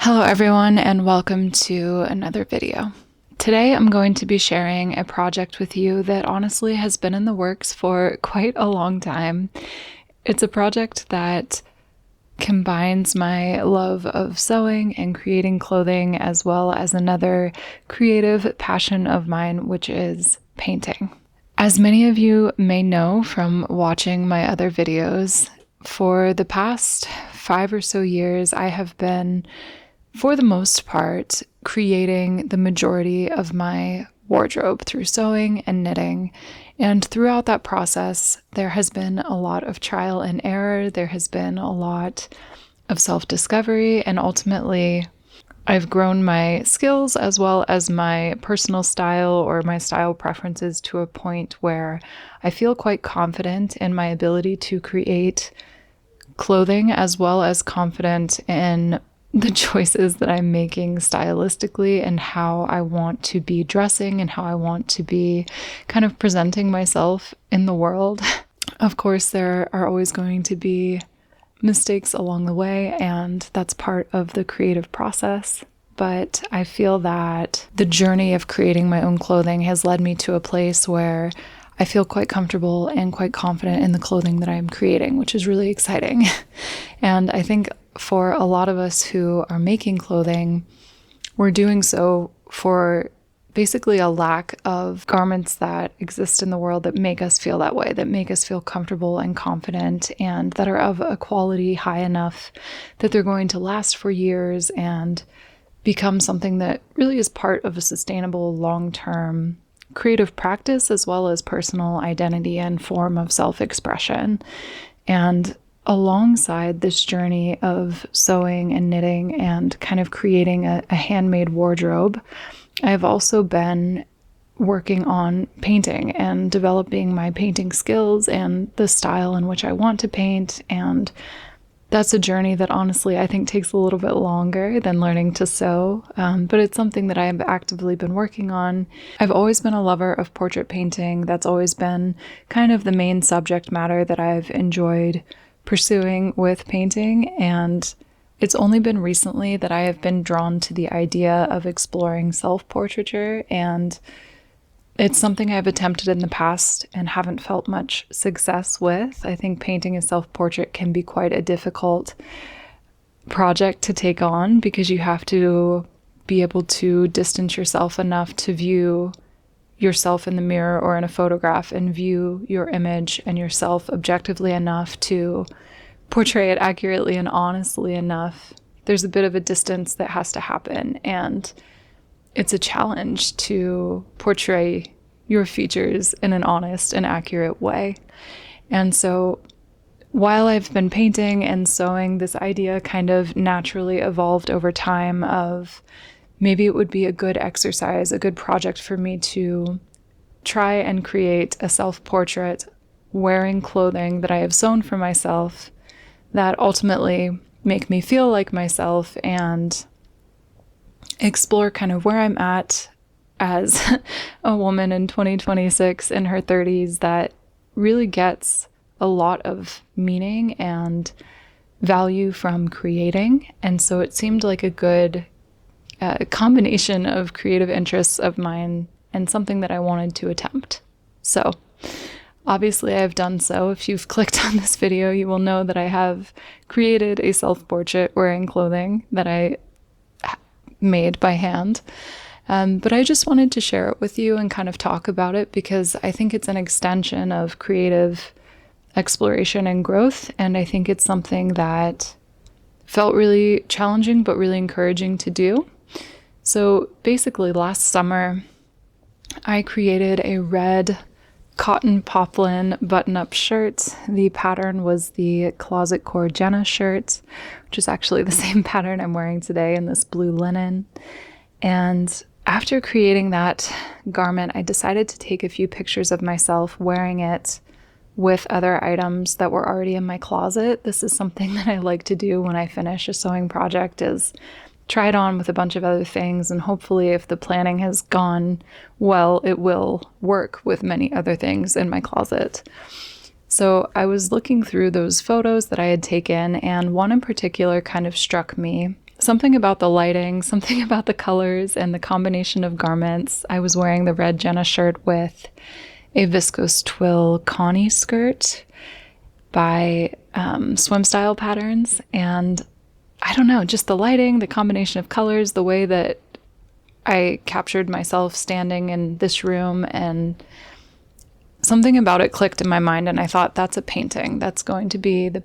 Hello everyone, and welcome to another video. Today I'm going to be sharing a project with you that honestly has been in the works for quite a long time. It's a project that combines my love of sewing and creating clothing, as well as another creative passion of mine, which is painting. As many of you may know from watching my other videos, for the past 5 or so years, I have been, for the most part, creating the majority of my wardrobe through sewing and knitting. And throughout that process, there has been a lot of trial and error. There has been a lot of self-discovery, and ultimately, I've grown my skills as well as my personal style or my style preferences to a point where I feel quite confident in my ability to create clothing, as well as confident in the choices that I'm making stylistically and how I want to be dressing and how I want to be kind of presenting myself in the world. Of course, there are always going to be mistakes along the way, and that's part of the creative process. But I feel that the journey of creating my own clothing has led me to a place where I feel quite comfortable and quite confident in the clothing that I'm creating, which is really exciting. And I think for a lot of us who are making clothing, we're doing so for basically a lack of garments that exist in the world that make us feel that way, that make us feel comfortable and confident, and that are of a quality high enough that they're going to last for years and become something that really is part of a sustainable long-term creative practice, as well as personal identity and form of self-expression. And alongside this journey of sewing and knitting and kind of creating a handmade wardrobe, I've also been working on painting and developing my painting skills and the style in which I want to paint. And that's a journey that honestly I think takes a little bit longer than learning to sew, but it's something that I have actively been working on. I've always been a lover of portrait painting. That's always been kind of the main subject matter that I've enjoyed pursuing with painting, and it's only been recently that I have been drawn to the idea of exploring self-portraiture, and it's something I've attempted in the past and haven't felt much success with. I think painting a self-portrait can be quite a difficult project to take on because you have to be able to distance yourself enough to view yourself in the mirror or in a photograph and view your image and yourself objectively enough to portray it accurately and honestly enough. There's a bit of a distance that has to happen, and it's a challenge to portray your features in an honest and accurate way. And so while I've been painting and sewing, this idea kind of naturally evolved over time of maybe it would be a good exercise, a good project for me to try and create a self-portrait wearing clothing that I have sewn for myself that ultimately make me feel like myself and explore kind of where I'm at as a woman in 2026 in her 30s that really gets a lot of meaning and value from creating. And so it seemed like a good combination of creative interests of mine and something that I wanted to attempt. So obviously I've done so. If you've clicked on this video, you will know that I have created a self-portrait wearing clothing that I made by hand. But I just wanted to share it with you and kind of talk about it because I think it's an extension of creative exploration and growth. And I think it's something that felt really challenging, but really encouraging to do. So basically last summer, I created a red cotton poplin button-up shirt. The pattern was the Closet Core Jenna shirt, which is actually the same pattern I'm wearing today in this blue linen. And after creating that garment, I decided to take a few pictures of myself wearing it with other items that were already in my closet. This is something that I like to do when I finish a sewing project, is try it on with a bunch of other things, and hopefully if the planning has gone well, it will work with many other things in my closet. So I was looking through those photos that I had taken, and one in particular kind of struck me something about the lighting, something about the colors and the combination of garments. I was wearing the red Jenna shirt with a viscose twill Connie skirt by Swim Style Patterns, and I don't know, just the lighting, the combination of colors, the way that I captured myself standing in this room, and something about it clicked in my mind, and I thought, that's a painting. That's going to be the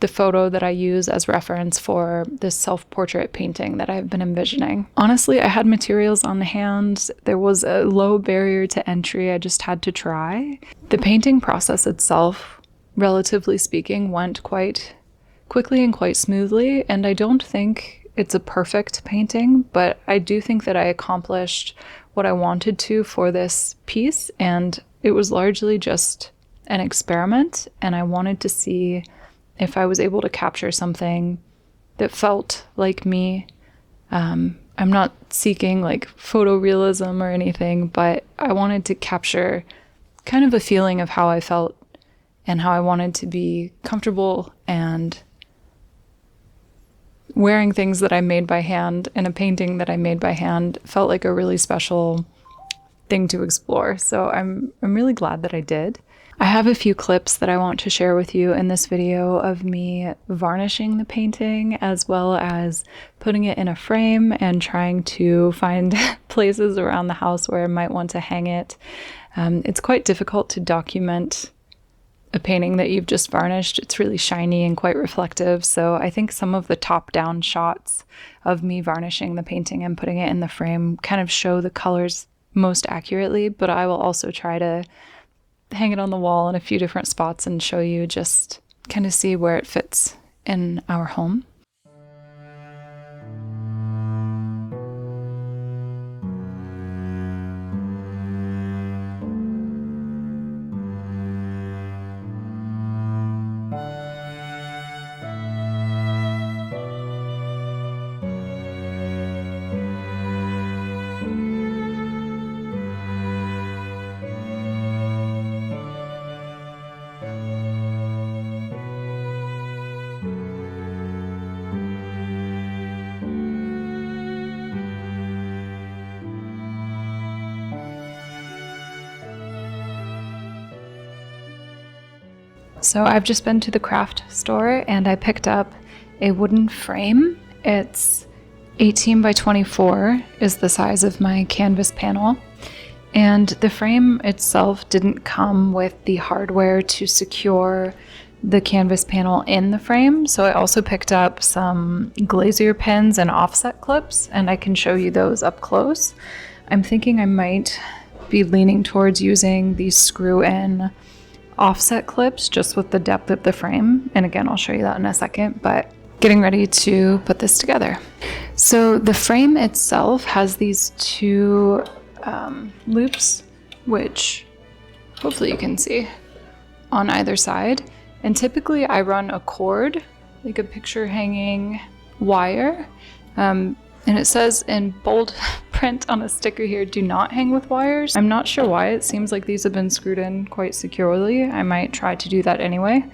photo that I use as reference for this self-portrait painting that I've been envisioning. Honestly, I had materials on hand. There was a low barrier to entry. I just had to try. The painting process itself, relatively speaking, went quite quickly and quite smoothly, and I don't think it's a perfect painting, but I do think that I accomplished what I wanted to for this piece, and it was largely just an experiment, and I wanted to see if I was able to capture something that felt like me. I'm not seeking like photorealism or anything, but I wanted to capture kind of a feeling of how I felt and how I wanted to be comfortable and wearing things that I made by hand in a painting that I made by hand felt like a really special thing to explore. So I'm really glad that I did. I have a few clips that I want to share with you in this video of me varnishing the painting, as well as putting it in a frame and trying to find places around the house where I might want to hang it. It's quite difficult to document a painting that you've just varnished. It's really shiny and quite reflective, so I think some of the top-down shots of me varnishing the painting and putting it in the frame kind of show the colors most accurately, but I will also try to hang it on the wall in a few different spots and show you, just kind of see where it fits in our home. So I've just been to the craft store and I picked up a wooden frame. It's 18 by 24 is the size of my canvas panel. And the frame itself didn't come with the hardware to secure the canvas panel in the frame. So I also picked up some glazier pins and offset clips, and I can show you those up close. I'm thinking I might be leaning towards using these screw-in offset clips just with the depth of the frame. And again, I'll show you that in a second, but getting ready to put this together. So the frame itself has these two loops, which hopefully you can see on either side. And typically I run a cord, like a picture hanging wire. And it says in bold print on a sticker here, do not hang with wires. I'm not sure why. It seems like these have been screwed in quite securely. I might try to do that anyway.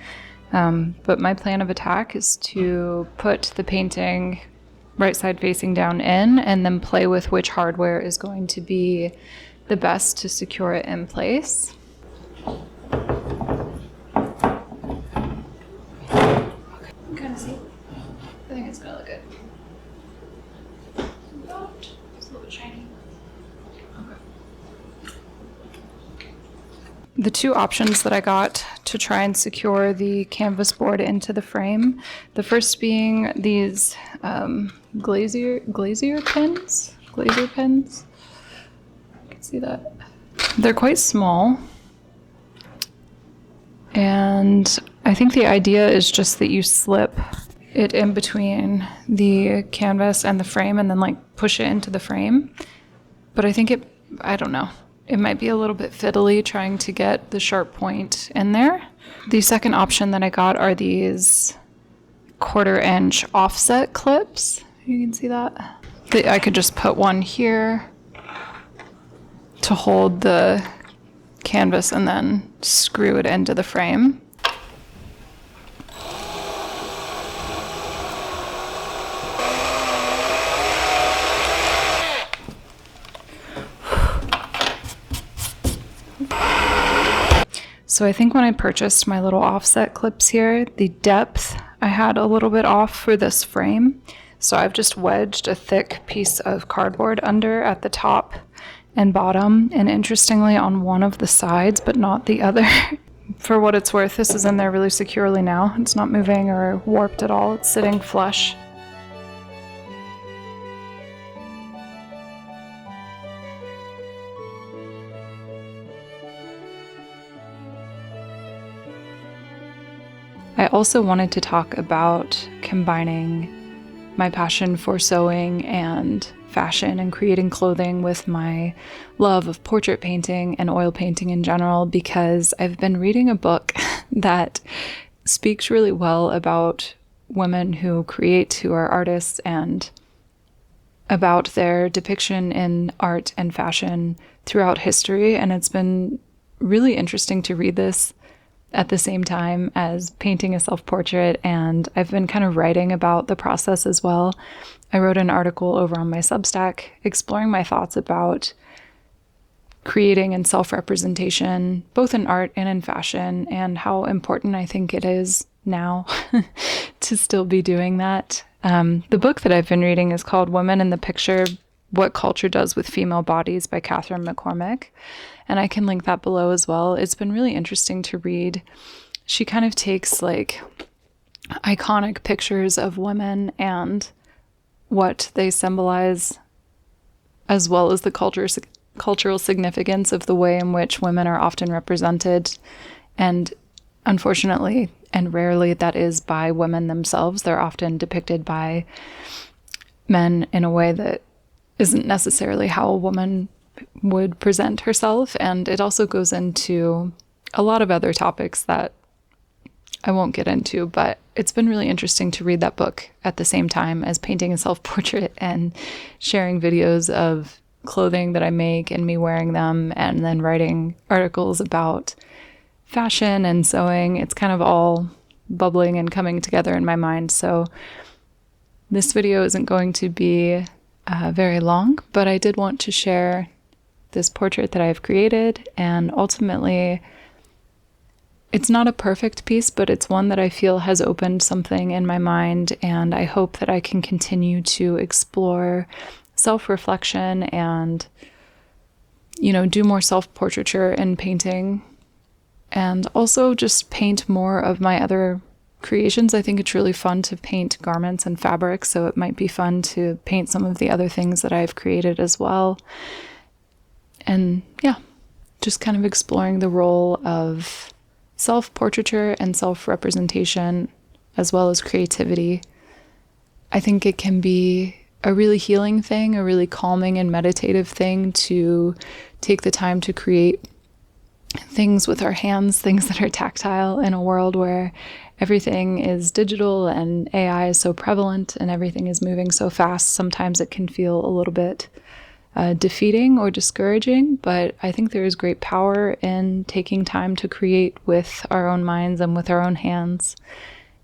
But my plan of attack is to put the painting right side facing down in, and then play with which hardware is going to be the best to secure it in place. Kind of see. I think it's gonna look good. It's a little bit shiny. Okay. The two options that I got to try and secure the canvas board into the frame, the first being these glazier pins. You can see that. They're quite small. And I think the idea is just that you slip it in between the canvas and the frame and then like push it into the frame. But I think I don't know. It might be a little bit fiddly trying to get the sharp point in there. The second option that I got are these 1/4 inch offset clips. You can see that. I could just put one here to hold the canvas and then screw it into the frame. So I think when I purchased my little offset clips here, the depth I had a little bit off for this frame. So I've just wedged a thick piece of cardboard under at the top and bottom, and interestingly on one of the sides, but not the other. For what it's worth, this is in there really securely now. It's not moving or warped at all. It's sitting flush. I also wanted to talk about combining my passion for sewing and fashion and creating clothing with my love of portrait painting and oil painting in general, because I've been reading a book that speaks really well about women who create, who are artists, and about their depiction in art and fashion throughout history. And it's been really interesting to read this at the same time as painting a self-portrait, and I've been kind of writing about the process as well. I wrote an article over on my Substack exploring my thoughts about creating and self-representation, both in art and in fashion, and how important I think it is now to still be doing that. The book that I've been reading is called Women in the Picture: What Culture Does with Female Bodies by Catherine McCormick, and I can link that below as well. It's been really interesting to read. She kind of takes like iconic pictures of women and what they symbolize, as well as the cultural significance of the way in which women are often represented. And unfortunately, and rarely, that is by women themselves. They're often depicted by men in a way that isn't necessarily how a woman would present herself. And it also goes into a lot of other topics that I won't get into, but it's been really interesting to read that book at the same time as painting a self-portrait and sharing videos of clothing that I make and me wearing them, and then writing articles about fashion and sewing. It's kind of all bubbling and coming together in my mind. So this video isn't going to be very long, but I did want to share this portrait that I've created, and ultimately it's not a perfect piece, but it's one that I feel has opened something in my mind, and I hope that I can continue to explore self-reflection and, you know, do more self-portraiture in painting, and also just paint more of my other creations. I think it's really fun to paint garments and fabrics, so it might be fun to paint some of the other things that I've created as well. And yeah, just kind of exploring the role of self-portraiture and self-representation, as well as creativity. I think it can be a really healing thing, a really calming and meditative thing to take the time to create things with our hands, things that are tactile, in a world where everything is digital and AI is so prevalent and everything is moving so fast. Sometimes it can feel a little bit defeating or discouraging, but I think there is great power in taking time to create with our own minds and with our own hands.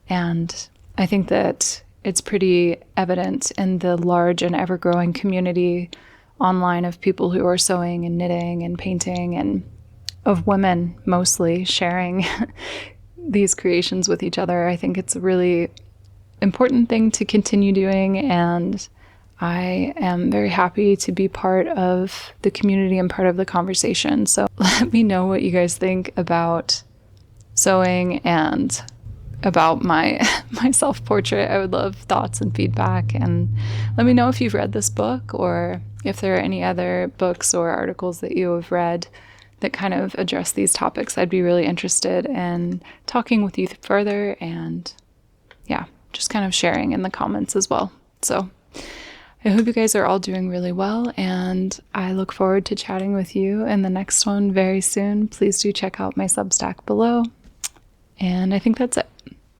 And I think that it's pretty evident in the large and ever-growing community online of people who are sewing and knitting and painting, and of women mostly sharing these creations with each other. I think it's a really important thing to continue doing, and I am very happy to be part of the community and part of the conversation. So let me know what you guys think about sewing and about my self-portrait. I would love thoughts and feedback, and let me know if you've read this book, or if there are any other books or articles that you have read that kind of address these topics. I'd be really interested in talking with you further, and yeah, just kind of sharing in the comments as well. So I hope you guys are all doing really well, and I look forward to chatting with you in the next one very soon. Please do check out my Substack below, and I think that's it.